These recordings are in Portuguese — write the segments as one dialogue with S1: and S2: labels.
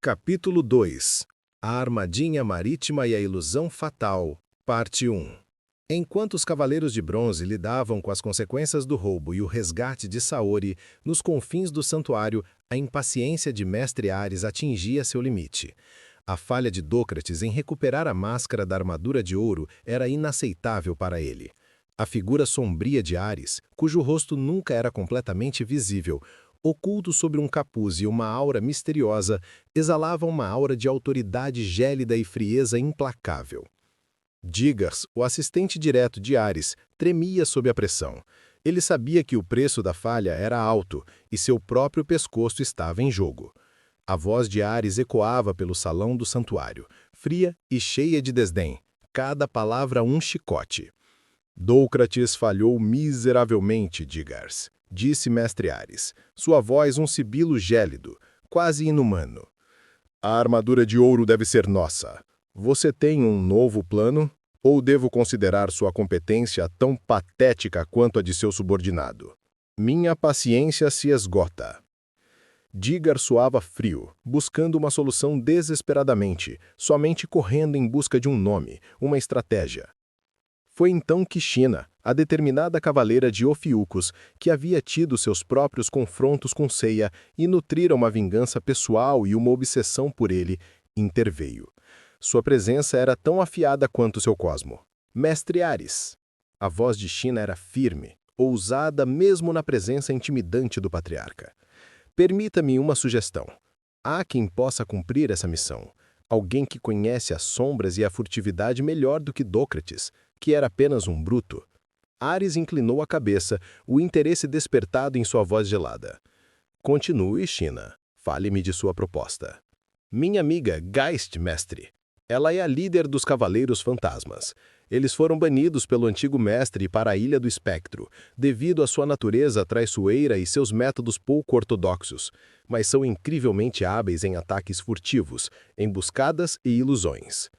S1: Capítulo 2 A Armadilha Marítima e a Ilusão Fatal, Parte 1. Enquanto os Cavaleiros de Bronze lidavam com as consequências do roubo e o resgate de Saori, nos confins do santuário, a impaciência de Mestre Ares atingia seu limite. A falha de Dócrates em recuperar a máscara da armadura de ouro era inaceitável para ele. A figura sombria de Ares, cujo rosto nunca era completamente visível, oculto sobre um capuz e uma aura misteriosa, exalava uma aura de autoridade gélida e frieza implacável. Digars, o assistente direto de Ares, tremia sob a pressão. Ele sabia que o preço da falha era alto e seu próprio pescoço estava em jogo. A voz de Ares ecoava pelo salão do santuário, fria e cheia de desdém, cada palavra um chicote. Dócrates falhou miseravelmente, Digars, disse Mestre Ares, sua voz um sibilo gélido, quase inumano. A armadura de ouro deve ser nossa. Você tem um novo plano? Ou devo considerar sua competência tão patética quanto a de seu subordinado? Minha paciência se esgota. Digar soava frio, buscando uma solução desesperadamente, somente correndo em busca de um nome, uma estratégia. Foi então que China, a determinada cavaleira de Ofiucos, que havia tido seus próprios confrontos com Seiya e nutrira uma vingança pessoal e uma obsessão por ele, interveio. Sua presença era tão afiada quanto seu cosmo. Mestre Ares. A voz de China era firme, ousada mesmo na presença intimidante do patriarca. Permita-me uma sugestão. Há quem possa cumprir essa missão. Alguém que conhece as sombras e a furtividade melhor do que Dócrates, que era apenas um bruto. Ares inclinou a cabeça, o interesse despertado em sua voz gelada. Continue, China. Fale-me de sua proposta. Minha amiga Geist, mestre. Ela é a líder dos Cavaleiros Fantasmas. Eles foram banidos pelo antigo mestre para a Ilha do Espectro, devido à sua natureza traiçoeira e seus métodos pouco ortodoxos, mas são incrivelmente hábeis em ataques furtivos, emboscadas e ilusões.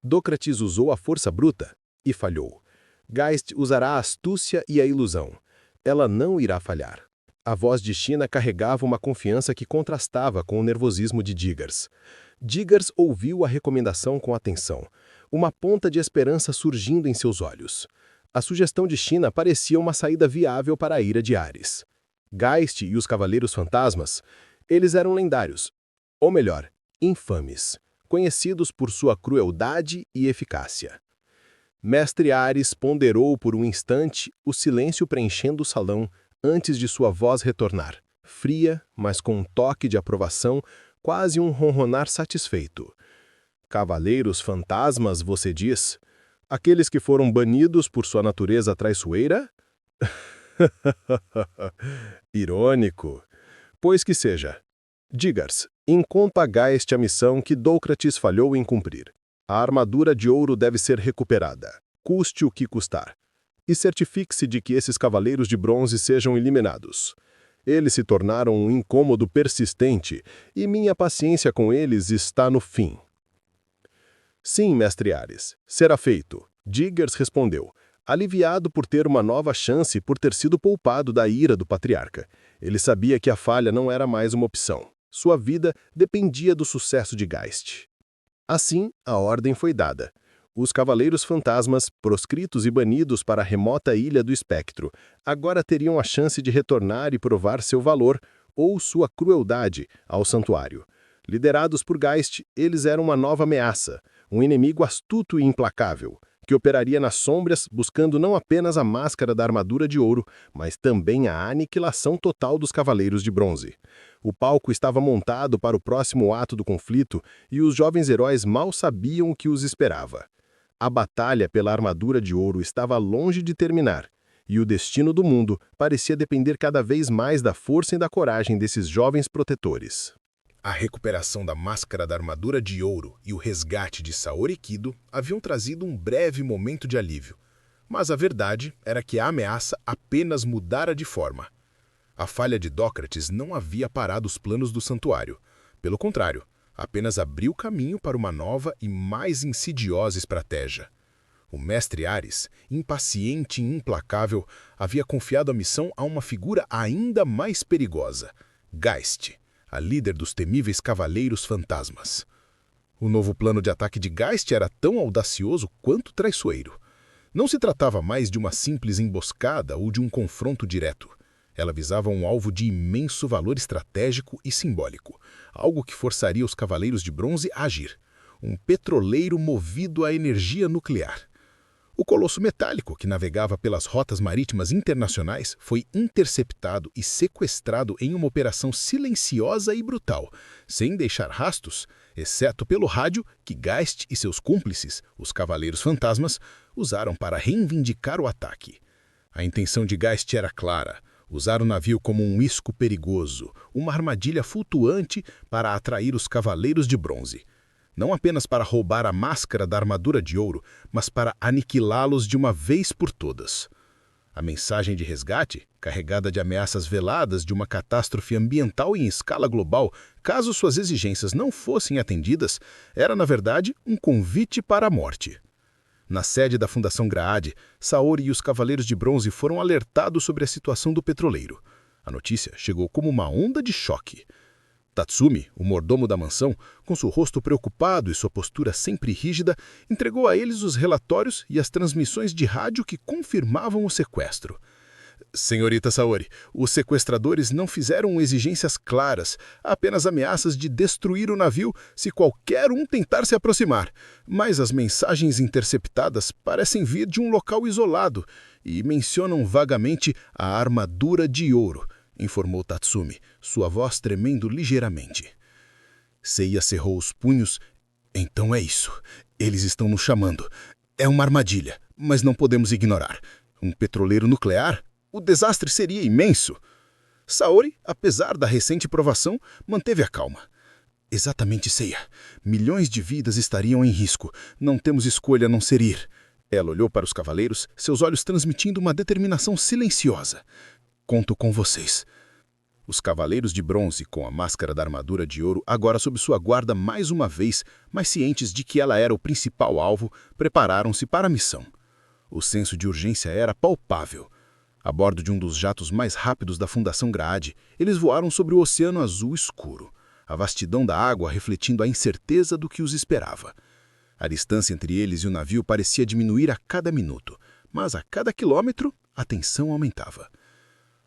S1: Dócrates usou a força bruta e falhou. Geist usará a astúcia e a ilusão. Ela não irá falhar. A voz de China carregava uma confiança que contrastava com o nervosismo de Digars. Digars ouviu a recomendação com atenção, uma ponta de esperança surgindo em seus olhos. A sugestão de China parecia uma saída viável para a ira de Ares. Geist e os Cavaleiros Fantasmas, eles eram lendários, ou melhor, infames, conhecidos por sua crueldade e eficácia. Mestre Ares ponderou por um instante, o silêncio preenchendo o salão, antes de sua voz retornar, fria, mas com um toque de aprovação, quase um ronronar satisfeito. Cavaleiros fantasmas, você diz? Aqueles que foram banidos por sua natureza traiçoeira? Irônico. Pois que seja. Digars, incumpa a Geist a missão que Dócrates falhou em cumprir. A armadura de ouro deve ser recuperada, custe o que custar. E certifique-se de que esses cavaleiros de bronze sejam eliminados. Eles se tornaram um incômodo persistente e minha paciência com eles está no fim. Sim, mestre Ares, será feito. Digars respondeu, aliviado por ter uma nova chance por ter sido poupado da ira do patriarca. Ele sabia que a falha não era mais uma opção. Sua vida dependia do sucesso de Geist. Assim, a ordem foi dada. Os Cavaleiros Fantasmas, proscritos e banidos para a remota Ilha do Espectro, agora teriam a chance de retornar e provar seu valor, ou sua crueldade, ao santuário. Liderados por Geist, eles eram uma nova ameaça, um inimigo astuto e implacável, que operaria nas sombras buscando não apenas a máscara da armadura de ouro, mas também a aniquilação total dos Cavaleiros de Bronze. O palco estava montado para o próximo ato do conflito e os jovens heróis mal sabiam o que os esperava. A batalha pela armadura de ouro estava longe de terminar, e o destino do mundo parecia depender cada vez mais da força e da coragem desses jovens protetores. A recuperação da máscara da armadura de ouro e o resgate de Saori Kido haviam trazido um breve momento de alívio, mas a verdade era que a ameaça apenas mudara de forma. A falha de Dócrates não havia parado os planos do santuário. Pelo contrário, apenas abriu caminho para uma nova e mais insidiosa estratégia. O mestre Ares, impaciente e implacável, havia confiado a missão a uma figura ainda mais perigosa, Geist, a líder dos temíveis Cavaleiros Fantasmas. O novo plano de ataque de Geist era tão audacioso quanto traiçoeiro. Não se tratava mais de uma simples emboscada ou de um confronto direto. Ela visava um alvo de imenso valor estratégico e simbólico, algo que forçaria os Cavaleiros de Bronze a agir. Um petroleiro movido a energia nuclear. O colosso metálico, que navegava pelas rotas marítimas internacionais, foi interceptado e sequestrado em uma operação silenciosa e brutal, sem deixar rastros, exceto pelo rádio que Geist e seus cúmplices, os Cavaleiros Fantasmas, usaram para reivindicar o ataque. A intenção de Geist era clara: usar o navio como um isco perigoso, uma armadilha flutuante para atrair os Cavaleiros de Bronze. Não apenas para roubar a máscara da armadura de ouro, mas para aniquilá-los de uma vez por todas. A mensagem de resgate, carregada de ameaças veladas de uma catástrofe ambiental em escala global, caso suas exigências não fossem atendidas, era, na verdade, um convite para a morte. Na sede da Fundação Graad, Saori e os Cavaleiros de Bronze foram alertados sobre a situação do petroleiro. A notícia chegou como uma onda de choque. Tatsumi, o mordomo da mansão, com seu rosto preocupado e sua postura sempre rígida, entregou a eles os relatórios e as transmissões de rádio que confirmavam o sequestro. Senhorita Saori, os sequestradores não fizeram exigências claras, apenas ameaças de destruir o navio se qualquer um tentar se aproximar. Mas as mensagens interceptadas parecem vir de um local isolado e mencionam vagamente a armadura de ouro, informou Tatsumi, sua voz tremendo ligeiramente. Seiya cerrou os punhos. Então é isso. Eles estão nos chamando. É uma armadilha, mas não podemos ignorar. Um petroleiro nuclear? O desastre seria imenso. Saori, apesar da recente provação, manteve a calma. Exatamente, Seiya. Milhões de vidas estariam em risco. Não temos escolha a não ser ir. Ela olhou para os cavaleiros, seus olhos transmitindo uma determinação silenciosa. Conto com vocês. Os Cavaleiros de Bronze, com a máscara da armadura de ouro, agora sob sua guarda mais uma vez, mas cientes de que ela era o principal alvo, prepararam-se para a missão. O senso de urgência era palpável. A bordo de um dos jatos mais rápidos da Fundação Graad, eles voaram sobre o oceano azul escuro, a vastidão da água refletindo a incerteza do que os esperava. A distância entre eles e o navio parecia diminuir a cada minuto, mas a cada quilômetro a tensão aumentava.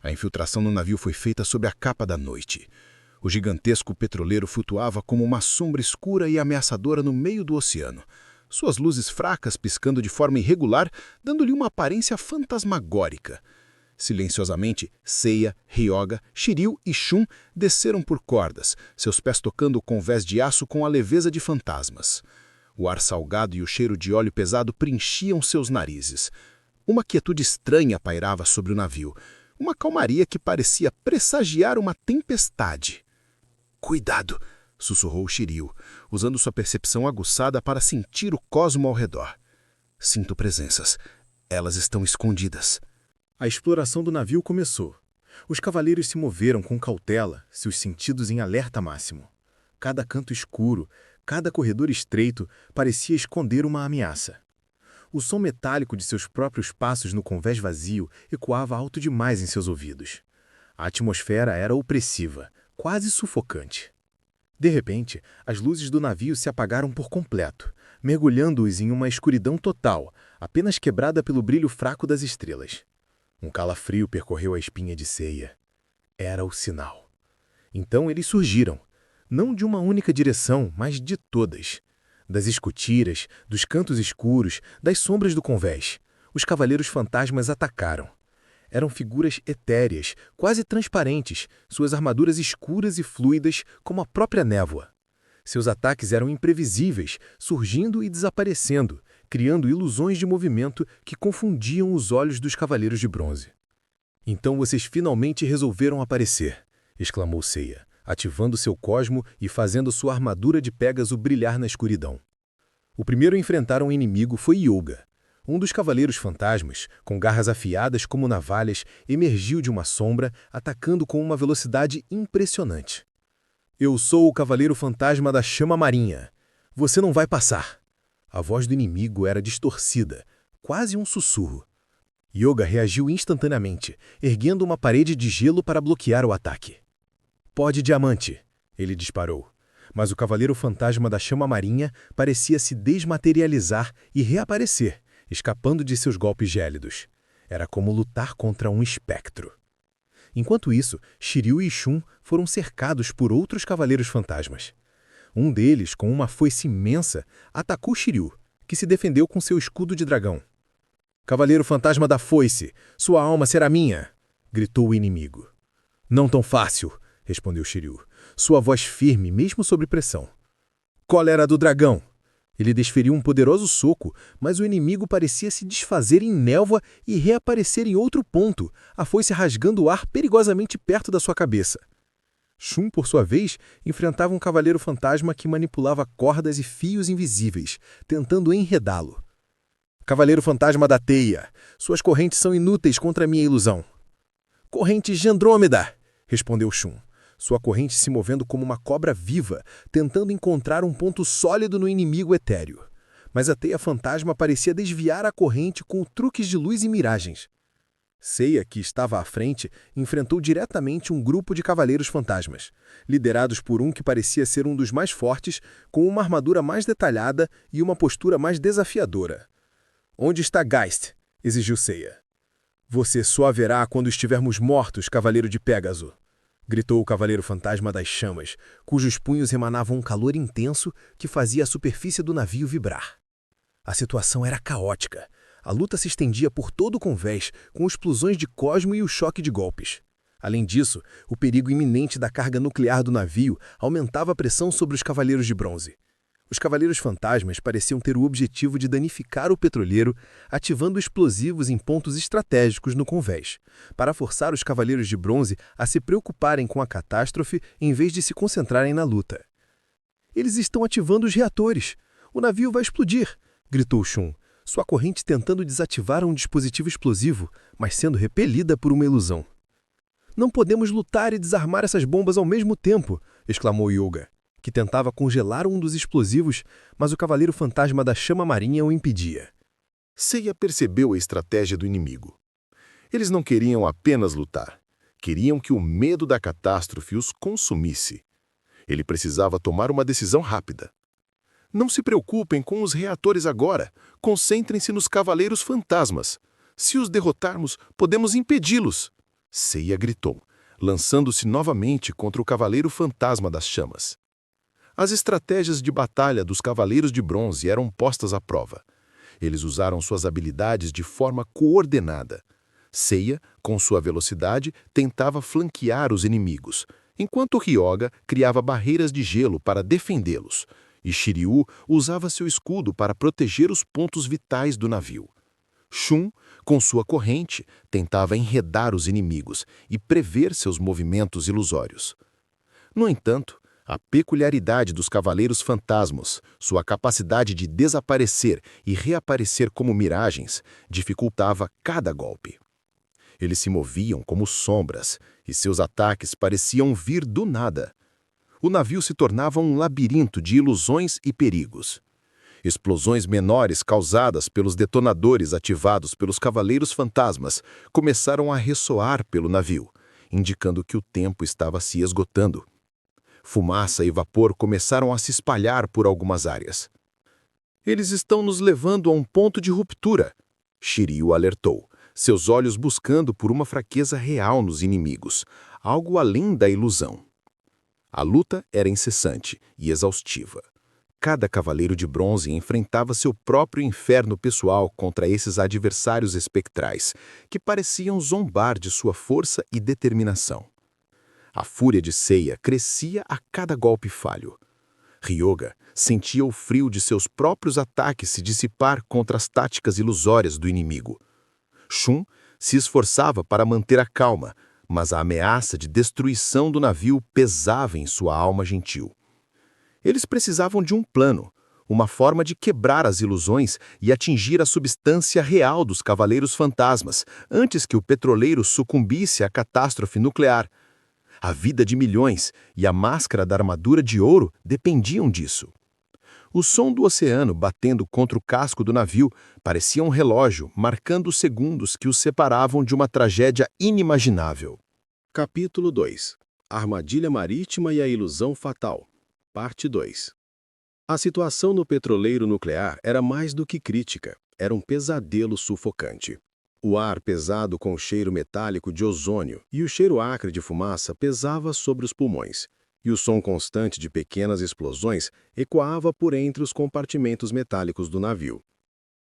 S1: A infiltração no navio foi feita sob a capa da noite. O gigantesco petroleiro flutuava como uma sombra escura e ameaçadora no meio do oceano, suas luzes fracas piscando de forma irregular, dando-lhe uma aparência fantasmagórica. Silenciosamente, Seiya, Ryoga, Shiryu e Shun desceram por cordas, seus pés tocando o convés de aço com a leveza de fantasmas. O ar salgado e o cheiro de óleo pesado preenchiam seus narizes. Uma quietude estranha pairava sobre o navio, uma calmaria que parecia pressagiar uma tempestade. «Cuidado!» sussurrou Shiryu, usando sua percepção aguçada para sentir o cosmo ao redor. «Sinto presenças. Elas estão escondidas.»
S2: A exploração do navio começou. Os cavaleiros se moveram com cautela, seus sentidos em alerta máximo. Cada canto escuro, cada corredor estreito parecia esconder uma ameaça. O som metálico de seus próprios passos no convés vazio ecoava alto demais em seus ouvidos. A atmosfera era opressiva, quase sufocante. De repente, as luzes do navio se apagaram por completo, mergulhando-os em uma escuridão total, apenas quebrada pelo brilho fraco das estrelas. Um calafrio percorreu a espinha de Seiya. Era o sinal. Então eles surgiram, não de uma única direção, mas de todas. Das escotilhas, dos cantos escuros, das sombras do convés. Os cavaleiros fantasmas atacaram. Eram figuras etéreas, quase transparentes, suas armaduras escuras e fluidas como a própria névoa. Seus ataques eram imprevisíveis, surgindo e desaparecendo, criando ilusões de movimento que confundiam os olhos dos Cavaleiros de Bronze. «Então vocês finalmente resolveram aparecer», exclamou Seiya, ativando seu cosmo e fazendo sua armadura de Pégaso brilhar na escuridão. O primeiro a enfrentar um inimigo foi Hyuga. Um dos cavaleiros fantasmas, com garras afiadas como navalhas, emergiu de uma sombra, atacando com uma velocidade impressionante. «Eu sou o cavaleiro fantasma da chama marinha. Você não vai passar!» A voz do inimigo era distorcida, quase um sussurro. Hyuga reagiu instantaneamente, erguendo uma parede de gelo para bloquear o ataque. «Pó de diamante», Ele disparou. Mas o Cavaleiro Fantasma da Chama Marinha parecia se desmaterializar e reaparecer, escapando de seus golpes gélidos. Era como lutar contra um espectro. Enquanto isso, Shiryu e Shun foram cercados por outros Cavaleiros Fantasmas. Um deles, com uma foice imensa, atacou Shiryu, que se defendeu com seu escudo de dragão. "Cavaleiro Fantasma da Foice, sua alma será minha!" gritou o inimigo. "Não tão fácil", respondeu Shiryu, sua voz firme mesmo sob pressão. "Cólera do dragão!" Ele desferiu um poderoso soco, mas o inimigo parecia se desfazer em névoa e reaparecer em outro ponto, a foice rasgando o ar perigosamente perto da sua cabeça. Shun, por sua vez, enfrentava um cavaleiro fantasma que manipulava cordas e fios invisíveis, tentando enredá-lo. "Cavaleiro Fantasma da Teia, suas correntes são inúteis contra a minha ilusão." "Correntes de Andrômeda!" respondeu Shun, sua corrente se movendo como uma cobra viva, tentando encontrar um ponto sólido no inimigo etéreo. Mas a teia fantasma parecia desviar a corrente com truques de luz e miragens. Seiya, que estava à frente, enfrentou diretamente um grupo de cavaleiros fantasmas, liderados por um que parecia ser um dos mais fortes, com uma armadura mais detalhada e uma postura mais desafiadora. "Onde está Geist?" exigiu Seiya. "Você só haverá quando estivermos mortos, Cavaleiro de Pégaso!" gritou o Cavaleiro Fantasma das Chamas, cujos punhos emanavam um calor intenso que fazia a superfície do navio vibrar. A situação era caótica. A luta se estendia por todo o convés, com explosões de cosmo e o choque de golpes. Além disso, o perigo iminente da carga nuclear do navio aumentava a pressão sobre os Cavaleiros de Bronze. Os Cavaleiros Fantasmas pareciam ter o objetivo de danificar o petroleiro, ativando explosivos em pontos estratégicos no convés, para forçar os Cavaleiros de Bronze a se preocuparem com a catástrofe em vez de se concentrarem na luta. "Eles estão ativando os reatores! O navio vai explodir!" gritou Shun, sua corrente tentando desativar um dispositivo explosivo, mas sendo repelida por uma ilusão. "Não podemos lutar e desarmar essas bombas ao mesmo tempo!" exclamou Hyuga, que tentava congelar um dos explosivos, mas o Cavaleiro Fantasma da Chama Marinha o impedia.
S1: Seiya percebeu a estratégia do inimigo. Eles não queriam apenas lutar. Queriam que o medo da catástrofe os consumisse. Ele precisava tomar uma decisão rápida. "Não se preocupem com os reatores agora. Concentrem-se nos Cavaleiros Fantasmas. Se os derrotarmos, podemos impedi-los!" Seiya gritou, lançando-se novamente contra o Cavaleiro Fantasma das Chamas. As estratégias de batalha dos Cavaleiros de Bronze eram postas à prova. Eles usaram suas habilidades de forma coordenada. Seiya, com sua velocidade, tentava flanquear os inimigos, enquanto Hyuga criava barreiras de gelo para defendê-los, e Shiryu usava seu escudo para proteger os pontos vitais do navio. Shun, com sua corrente, tentava enredar os inimigos e prever seus movimentos ilusórios. No entanto, a peculiaridade dos Cavaleiros Fantasmas, sua capacidade de desaparecer e reaparecer como miragens, dificultava cada golpe. Eles se moviam como sombras, e seus ataques pareciam vir do nada. O navio se tornava um labirinto de ilusões e perigos. Explosões menores causadas pelos detonadores ativados pelos Cavaleiros Fantasmas começaram a ressoar pelo navio, indicando que o tempo estava se esgotando. Fumaça e vapor começaram a se espalhar por algumas áreas. "Eles estão nos levando a um ponto de ruptura", Shiryu alertou, seus olhos buscando por uma fraqueza real nos inimigos, algo além da ilusão. A luta era incessante e exaustiva. Cada Cavaleiro de Bronze enfrentava seu próprio inferno pessoal contra esses adversários espectrais, que pareciam zombar de sua força e determinação. A fúria de Seiya crescia a cada golpe falho. Hyuga sentia o frio de seus próprios ataques se dissipar contra as táticas ilusórias do inimigo. Shun se esforçava para manter a calma, mas a ameaça de destruição do navio pesava em sua alma gentil. Eles precisavam de um plano, uma forma de quebrar as ilusões e atingir a substância real dos Cavaleiros Fantasmas, antes que o petroleiro sucumbisse à catástrofe nuclear. A vida de milhões e a máscara da armadura de ouro dependiam disso. O som do oceano batendo contra o casco do navio parecia um relógio, marcando os segundos que os separavam de uma tragédia inimaginável. Capítulo 2. A armadilha marítima e a ilusão fatal. Parte 2. A situação no petroleiro nuclear era mais do que crítica, era um pesadelo sufocante. O ar pesado com o cheiro metálico de ozônio e o cheiro acre de fumaça pesava sobre os pulmões, e o som constante de pequenas explosões ecoava por entre os compartimentos metálicos do navio.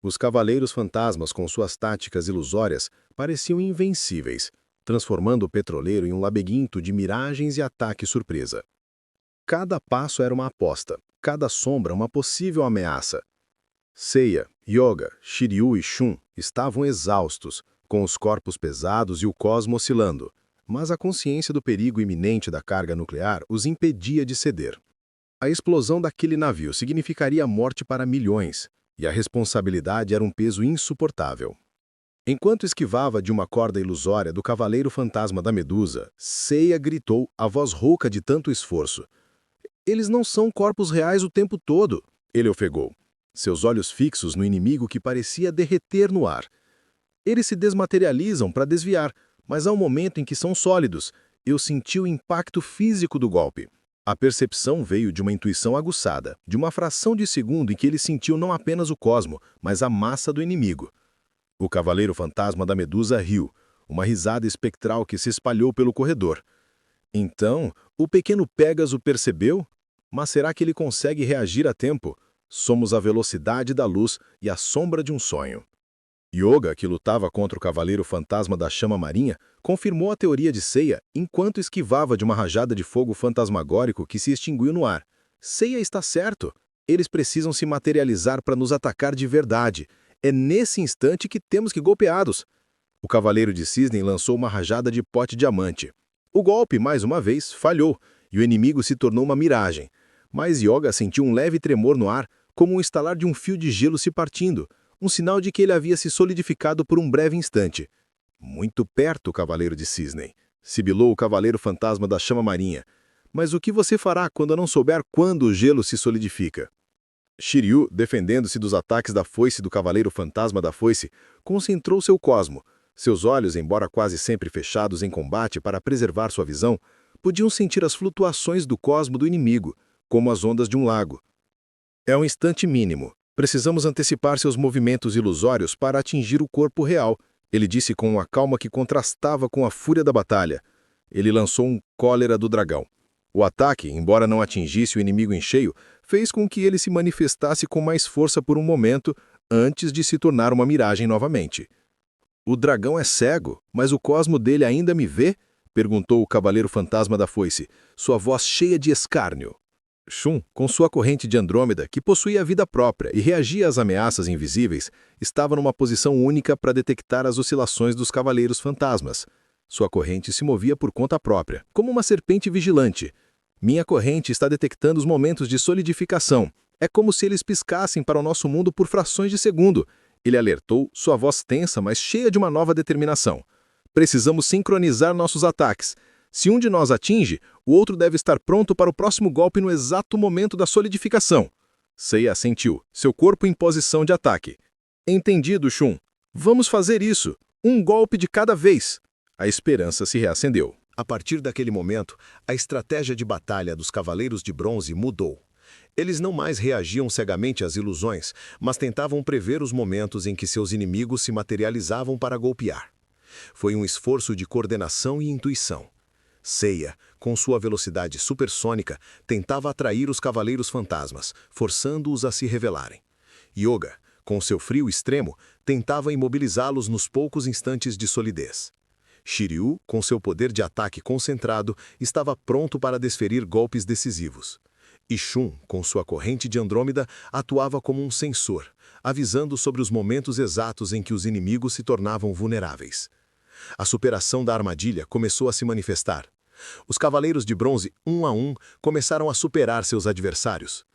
S1: Os cavaleiros fantasmas, com suas táticas ilusórias, pareciam invencíveis, transformando o petroleiro em um labirinto de miragens e ataque surpresa. Cada passo era uma aposta, cada sombra uma possível ameaça. Seiya, Yoga, Shiryu e Shun estavam exaustos, com os corpos pesados e o cosmo oscilando, mas a consciência do perigo iminente da carga nuclear os impedia de ceder. A explosão daquele navio significaria a morte para milhões, e a responsabilidade era um peso insuportável. Enquanto esquivava de uma corda ilusória do cavaleiro fantasma da Medusa, Seiya gritou, a voz rouca de tanto esforço. Eles não são corpos reais o tempo todo, ele ofegou, seus olhos fixos no inimigo que parecia derreter no ar. Eles se desmaterializam para desviar, mas há um momento em que são sólidos. Eu senti o impacto físico do golpe. A percepção veio de uma intuição aguçada, de uma fração de segundo em que ele sentiu não apenas o cosmo, mas a massa do inimigo. O cavaleiro fantasma da Medusa riu, uma risada espectral que se espalhou pelo corredor. Então, o pequeno Pégaso percebeu? Mas será que ele consegue reagir a tempo? Somos a velocidade da luz e a sombra de um sonho. Yoga, que lutava contra o cavaleiro fantasma da chama marinha, confirmou a teoria de Seiya enquanto esquivava de uma rajada de fogo fantasmagórico que se extinguiu no ar. Seiya está certo. Eles precisam se materializar para nos atacar de verdade. É nesse instante que temos que golpeá-los. O cavaleiro de cisne lançou uma rajada de pote diamante. O golpe, mais uma vez, falhou, e o inimigo se tornou uma miragem. Mas Yoga sentiu um leve tremor no ar, como um estalar de um fio de gelo se partindo, um sinal de que ele havia se solidificado por um breve instante. Muito perto, cavaleiro de cisne, sibilou o cavaleiro fantasma da chama marinha. Mas o que você fará quando não souber quando o gelo se solidifica? Shiryu, defendendo-se dos ataques da foice do cavaleiro fantasma da foice, concentrou seu cosmo. Seus olhos, embora quase sempre fechados em combate para preservar sua visão, podiam sentir as flutuações do cosmo do inimigo, como as ondas de um lago. É um instante mínimo. Precisamos antecipar seus movimentos ilusórios para atingir o corpo real, ele disse com uma calma que contrastava com a fúria da batalha. Ele lançou um cólera do dragão. O ataque, embora não atingisse o inimigo em cheio, fez com que ele se manifestasse com mais força por um momento, antes de se tornar uma miragem novamente. O dragão é cego, mas o cosmo dele ainda me vê? Perguntou o cavaleiro fantasma da foice, sua voz cheia de escárnio. Shun, com sua corrente de Andrômeda, que possuía vida própria e reagia às ameaças invisíveis, estava numa posição única para detectar as oscilações dos cavaleiros fantasmas. Sua corrente se movia por conta própria, como uma serpente vigilante. Minha corrente está detectando os momentos de solidificação. É como se eles piscassem para o nosso mundo por frações de segundo. Ele alertou, sua voz tensa, mas cheia de uma nova determinação. Precisamos sincronizar nossos ataques. Se um de nós atinge, o outro deve estar pronto para o próximo golpe no exato momento da solidificação. Seiya assentiu, seu corpo em posição de ataque. Entendido, Shun. Vamos fazer isso. Um golpe de cada vez. A esperança se reacendeu. A partir daquele momento, a estratégia de batalha dos Cavaleiros de Bronze mudou. Eles não mais reagiam cegamente às ilusões, mas tentavam prever os momentos em que seus inimigos se materializavam para golpear. Foi um esforço de coordenação e intuição. Seiya, com sua velocidade supersônica, tentava atrair os Cavaleiros Fantasmas, forçando-os a se revelarem. Yoga, com seu frio extremo, tentava imobilizá-los nos poucos instantes de solidez. Shiryu, com seu poder de ataque concentrado, estava pronto para desferir golpes decisivos. E Shun, com sua corrente de Andrômeda, atuava como um sensor, avisando sobre os momentos exatos em que os inimigos se tornavam vulneráveis. A superação da armadilha começou a se manifestar. Os Cavaleiros de Bronze, um a um, começaram a superar seus adversários.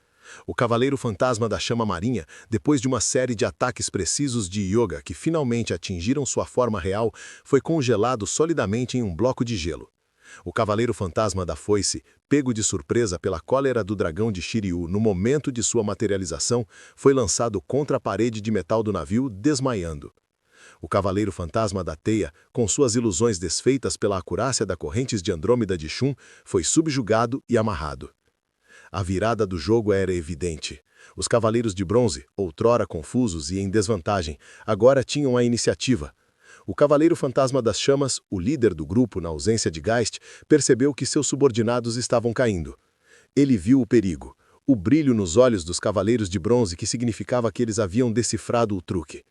S1: O Cavaleiro Fantasma da Chama Marinha, depois de uma série de ataques precisos de Yoga que finalmente atingiram sua forma real, foi congelado solidamente em um bloco de gelo. O Cavaleiro Fantasma da Foice, pego de surpresa pela cólera do dragão de Shiryu no momento de sua materialização, foi lançado contra a parede de metal do navio, desmaiando. O Cavaleiro Fantasma da Teia, com suas ilusões desfeitas pela acurácia da correntes de Andrômeda de Shun, foi subjugado e amarrado. A virada do jogo era evidente. Os Cavaleiros de Bronze, outrora confusos e em desvantagem, agora tinham a iniciativa. O Cavaleiro Fantasma das Chamas, o líder do grupo na ausência de Geist, percebeu que seus subordinados estavam caindo. Ele viu o perigo, o brilho nos olhos dos Cavaleiros de Bronze que significava que eles haviam decifrado o truque.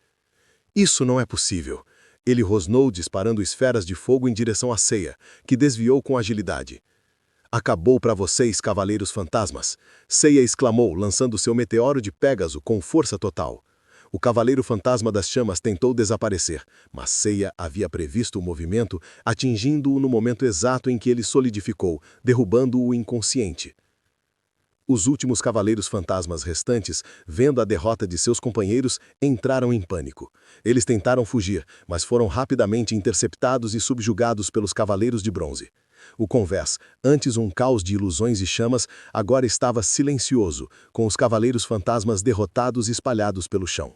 S1: Isso não é possível. Ele rosnou disparando esferas de fogo em direção a Seiya, que desviou com agilidade. Acabou para vocês, Cavaleiros Fantasmas! Seiya exclamou, lançando seu meteoro de Pégaso com força total. O Cavaleiro Fantasma das Chamas tentou desaparecer, mas Seiya havia previsto o movimento, atingindo-o no momento exato em que ele solidificou, derrubando-o inconsciente. Os últimos Cavaleiros Fantasmas restantes, vendo a derrota de seus companheiros, entraram em pânico. Eles tentaram fugir, mas foram rapidamente interceptados e subjugados pelos Cavaleiros de Bronze. O convés, antes um caos de ilusões e chamas, agora estava silencioso, com os Cavaleiros Fantasmas derrotados e espalhados pelo chão.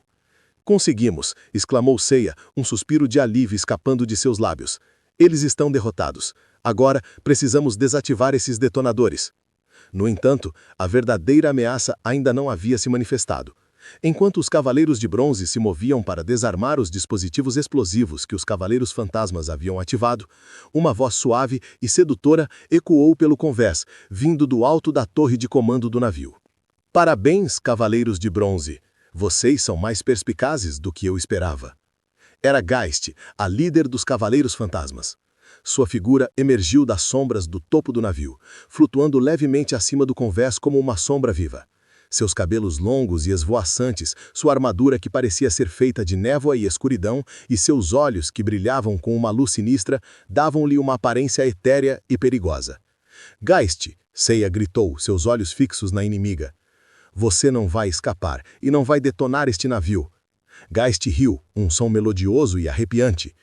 S1: Conseguimos! Exclamou Seiya, um suspiro de alívio escapando de seus lábios. Eles estão derrotados. Agora precisamos desativar esses detonadores. No entanto, a verdadeira ameaça ainda não havia se manifestado. Enquanto os Cavaleiros de Bronze se moviam para desarmar os dispositivos explosivos que os Cavaleiros Fantasmas haviam ativado, uma voz suave e sedutora ecoou pelo convés, vindo do alto da torre de comando do navio. Parabéns, Cavaleiros de Bronze! Vocês são mais perspicazes do que eu esperava. Era Geist, a líder dos Cavaleiros Fantasmas. Sua figura emergiu das sombras do topo do navio, flutuando levemente acima do convés como uma sombra viva. Seus cabelos longos e esvoaçantes, sua armadura que parecia ser feita de névoa e escuridão, e seus olhos que brilhavam com uma luz sinistra, davam-lhe uma aparência etérea e perigosa. Geist, Seiya gritou, seus olhos fixos na inimiga. Você não vai escapar e não vai detonar este navio. Geist riu, um som melodioso e arrepiante.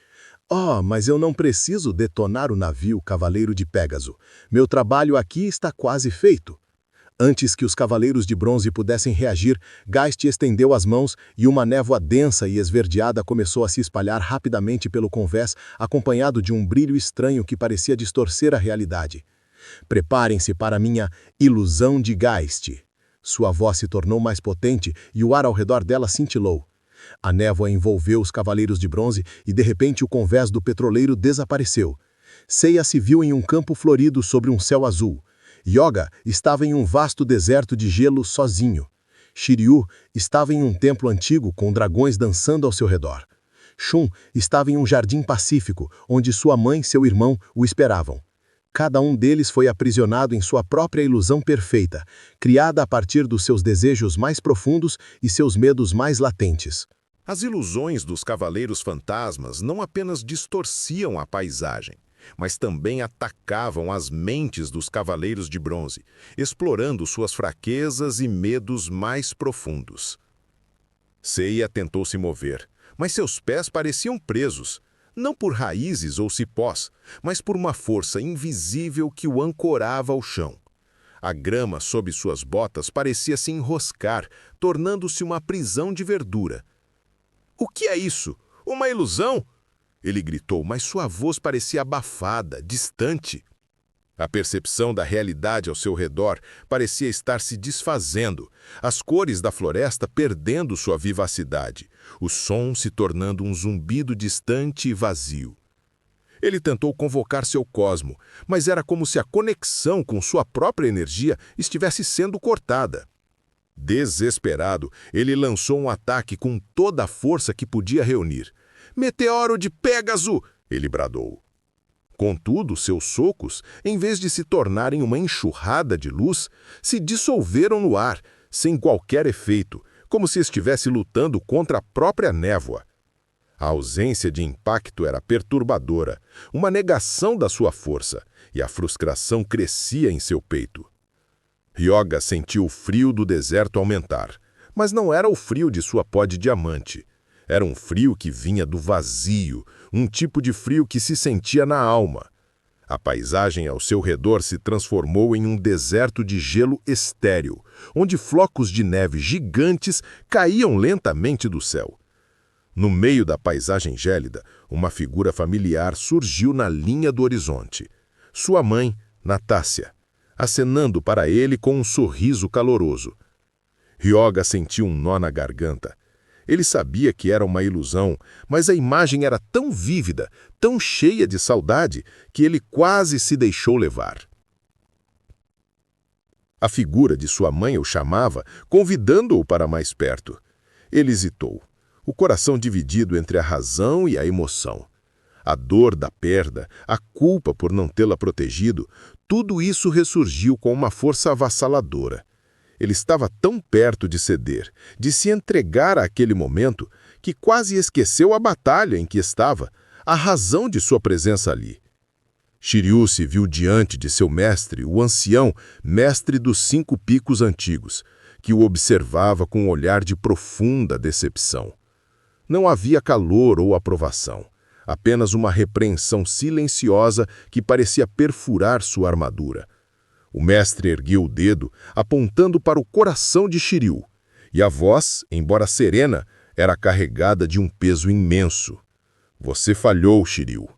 S1: Oh, mas eu não preciso detonar o navio, Cavaleiro de Pégaso. Meu trabalho aqui está quase feito. Antes que os Cavaleiros de Bronze pudessem reagir, Geist estendeu as mãos e uma névoa densa e esverdeada começou a se espalhar rapidamente pelo convés, acompanhado de um brilho estranho que parecia distorcer a realidade. Preparem-se para minha ilusão de Geist. Sua voz se tornou mais potente e o ar ao redor dela cintilou. A névoa envolveu os Cavaleiros de Bronze e, de repente, o convés do petroleiro desapareceu. Seiya se viu em um campo florido sobre um céu azul. Yoga estava em um vasto deserto de gelo sozinho. Shiryu estava em um templo antigo com dragões dançando ao seu redor. Shun estava em um jardim pacífico, onde sua mãe e seu irmão o esperavam. Cada um deles foi aprisionado em sua própria ilusão perfeita, criada a partir dos seus desejos mais profundos e seus medos mais latentes.
S3: As ilusões dos Cavaleiros Fantasmas não apenas distorciam a paisagem, mas também atacavam as mentes dos Cavaleiros de Bronze, explorando suas fraquezas e medos mais profundos. Seiya tentou se mover, mas seus pés pareciam presos, não por raízes ou cipós, mas por uma força invisível que o ancorava ao chão. A grama sob suas botas parecia se enroscar, tornando-se uma prisão de verdura. O que é isso? Uma ilusão? Ele gritou, mas sua voz parecia abafada, distante. A percepção da realidade ao seu redor parecia estar se desfazendo, as cores da floresta perdendo sua vivacidade, o som se tornando um zumbido distante e vazio. Ele tentou convocar seu cosmo, mas era como se a conexão com sua própria energia estivesse sendo cortada. Desesperado, ele lançou um ataque com toda a força que podia reunir. «Meteoro de Pégaso!» ele bradou. Contudo, seus socos, em vez de se tornarem uma enxurrada de luz, se dissolveram no ar, sem qualquer efeito, como se estivesse lutando contra a própria névoa. A ausência de impacto era perturbadora, uma negação da sua força, e a frustração crescia em seu peito. Ryoga sentiu o frio do deserto aumentar, mas não era o frio de sua pó de diamante. Era um frio que vinha do vazio, um tipo de frio que se sentia na alma. A paisagem ao seu redor se transformou em um deserto de gelo estéril, onde flocos de neve gigantes caíam lentamente do céu. No meio da paisagem gélida, uma figura familiar surgiu na linha do horizonte. Sua mãe, Natácia, acenando para ele com um sorriso caloroso. Ryoga sentiu um nó na garganta. Ele sabia que era uma ilusão, mas a imagem era tão vívida, tão cheia de saudade, que ele quase se deixou levar. A figura de sua mãe o chamava, convidando-o para mais perto. Ele hesitou, o coração dividido entre a razão e a emoção. A dor da perda, a culpa por não tê-la protegido, tudo isso ressurgiu com uma força avassaladora. Ele estava tão perto de ceder, de se entregar àquele momento, que quase esqueceu a batalha em que estava, a razão de sua presença ali. Shiryu se viu diante de seu mestre, o ancião, mestre dos 5 picos antigos, que o observava com um olhar de profunda decepção. Não havia calor ou aprovação, apenas uma repreensão silenciosa que parecia perfurar sua armadura. O mestre ergueu o dedo, apontando para o coração de Shiryu, e a voz, embora serena, era carregada de um peso imenso. Você falhou, Shiryu.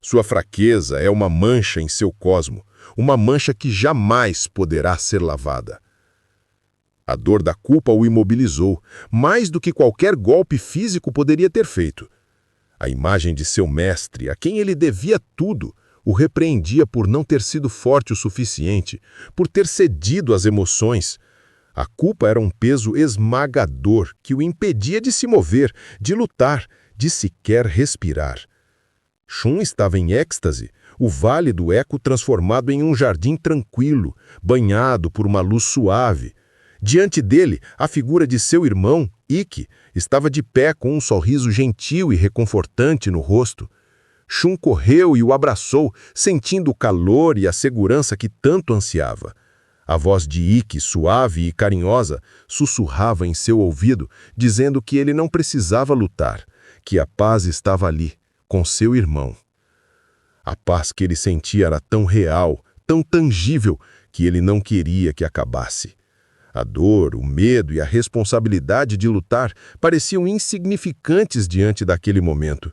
S3: Sua fraqueza é uma mancha em seu cosmo, uma mancha que jamais poderá ser lavada. A dor da culpa o imobilizou, mais do que qualquer golpe físico poderia ter feito. A imagem de seu mestre, a quem ele devia tudo, o repreendia por não ter sido forte o suficiente, por ter cedido às emoções. A culpa era um peso esmagador que o impedia de se mover, de lutar, de sequer respirar. Shun estava em êxtase, o Vale do Eco transformado em um jardim tranquilo, banhado por uma luz suave. Diante dele, a figura de seu irmão, Ikki, estava de pé com um sorriso gentil e reconfortante no rosto. Shun correu e o abraçou, sentindo o calor e a segurança que tanto ansiava. A voz de Ikki, suave e carinhosa, sussurrava em seu ouvido, dizendo que ele não precisava lutar, que a paz estava ali, com seu irmão. A paz que ele sentia era tão real, tão tangível, que ele não queria que acabasse. A dor, o medo e a responsabilidade de lutar pareciam insignificantes diante daquele momento.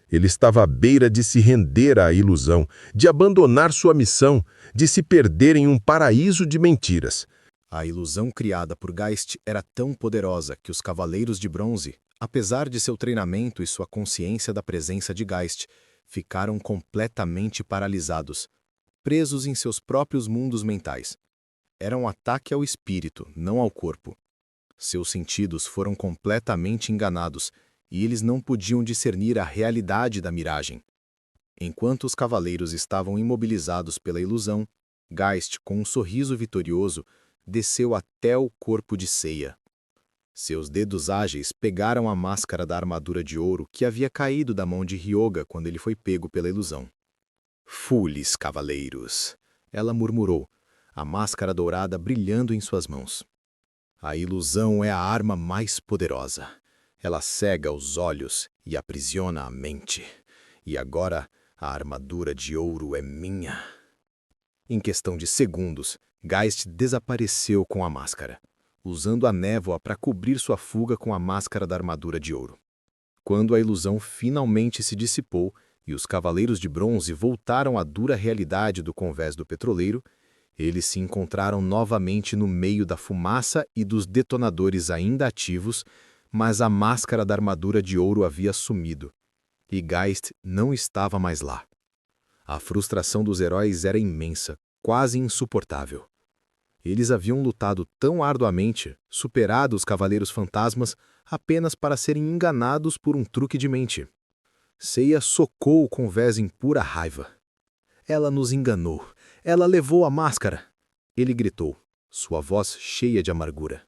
S3: Ele estava à beira de se render à ilusão, de abandonar sua missão, de se perder em um paraíso de mentiras.
S2: A ilusão criada por Geist era tão poderosa que os Cavaleiros de Bronze, apesar de seu treinamento e sua consciência da presença de Geist, ficaram completamente paralisados, presos em seus próprios mundos mentais. Era um ataque ao espírito, não ao corpo. Seus sentidos foram completamente enganados e eles não podiam discernir a realidade da miragem. Enquanto os cavaleiros estavam imobilizados pela ilusão, Geist, com um sorriso vitorioso, desceu até o corpo de Seiya. Seus dedos ágeis pegaram a máscara da armadura de ouro que havia caído da mão de Ryoga quando ele foi pego pela ilusão. "Fules, cavaleiros!" ela murmurou, a máscara dourada brilhando em suas mãos. A ilusão é a arma mais poderosa. Ela cega os olhos e aprisiona a mente. E agora a armadura de ouro é minha. Em questão de segundos, Geist desapareceu com a máscara, usando a névoa para cobrir sua fuga com a máscara da armadura de ouro. Quando a ilusão finalmente se dissipou e os Cavaleiros de Bronze voltaram à dura realidade do Convés do Petroleiro, eles se encontraram novamente no meio da fumaça e dos detonadores ainda ativos, mas a máscara da armadura de ouro havia sumido, e Geist não estava mais lá. A frustração dos heróis era imensa, quase insuportável. Eles haviam lutado tão arduamente, superado os Cavaleiros Fantasmas, apenas para serem enganados por um truque de mente. Seiya socou o Convés em pura raiva. "Ela nos enganou. Ela levou a máscara!" Ele gritou, sua voz cheia de amargura.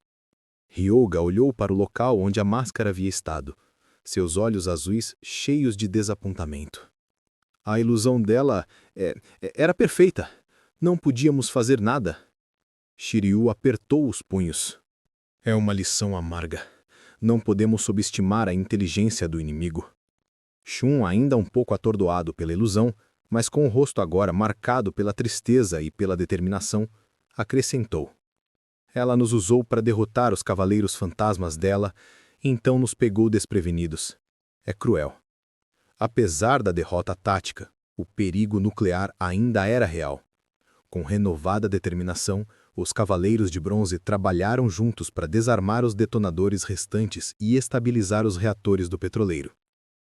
S2: Ryoga olhou para o local onde a máscara havia estado, seus olhos azuis cheios de desapontamento. A ilusão dela era perfeita. Não podíamos fazer nada. Shiryu apertou os punhos. É uma lição amarga. Não podemos subestimar a inteligência do inimigo. Shun, ainda um pouco atordoado pela ilusão, mas com o rosto agora marcado pela tristeza e pela determinação, acrescentou. Ela nos usou para derrotar os Cavaleiros Fantasmas dela, então nos pegou desprevenidos. é cruel. Apesar da derrota tática, o perigo nuclear ainda era real. Com renovada determinação, os Cavaleiros de Bronze trabalharam juntos para desarmar os detonadores restantes e estabilizar os reatores do petroleiro,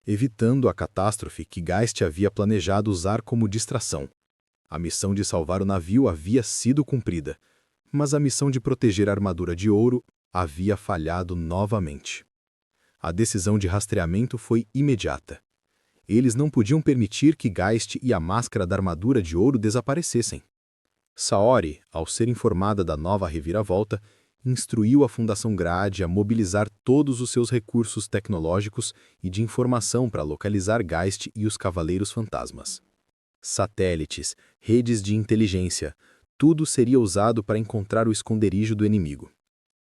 S2: evitando a catástrofe que Geist havia planejado usar como distração. A missão de salvar o navio havia sido cumprida, mas a missão de proteger a armadura de ouro havia falhado novamente. A decisão de rastreamento foi imediata. Eles não podiam permitir que Geist e a máscara da armadura de ouro desaparecessem. Saori, ao ser informada da nova reviravolta, instruiu a Fundação Grade a mobilizar todos os seus recursos tecnológicos e de informação para localizar Geist e os Cavaleiros Fantasmas. Satélites, redes de inteligência, tudo seria usado para encontrar o esconderijo do inimigo.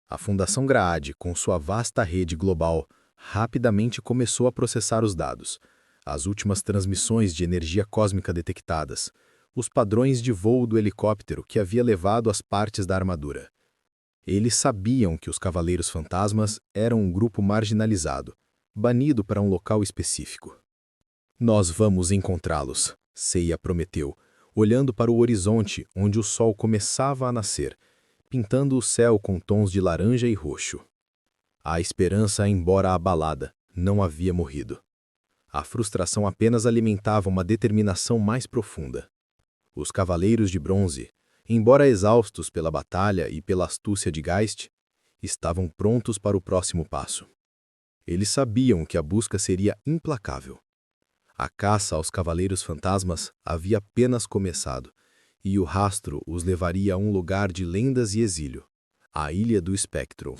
S2: A Fundação Grade, com sua vasta rede global, rapidamente começou a processar os dados, as últimas transmissões de energia cósmica detectadas, os padrões de voo do helicóptero que havia levado as partes da armadura. Eles sabiam que os Cavaleiros Fantasmas eram um grupo marginalizado, banido para um local específico. Nós vamos encontrá-los, Seiya prometeu, olhando para o horizonte onde o sol começava a nascer, pintando o céu com tons de laranja e roxo. A esperança, embora abalada, não havia morrido. A frustração apenas alimentava uma determinação mais profunda. Os Cavaleiros de Bronze, embora exaustos pela batalha e pela astúcia de Geist, estavam prontos para o próximo passo. Eles sabiam que a busca seria implacável. A caça aos Cavaleiros Fantasmas havia apenas começado, e o rastro os levaria a um lugar de lendas e exílio, a Ilha do Espectro.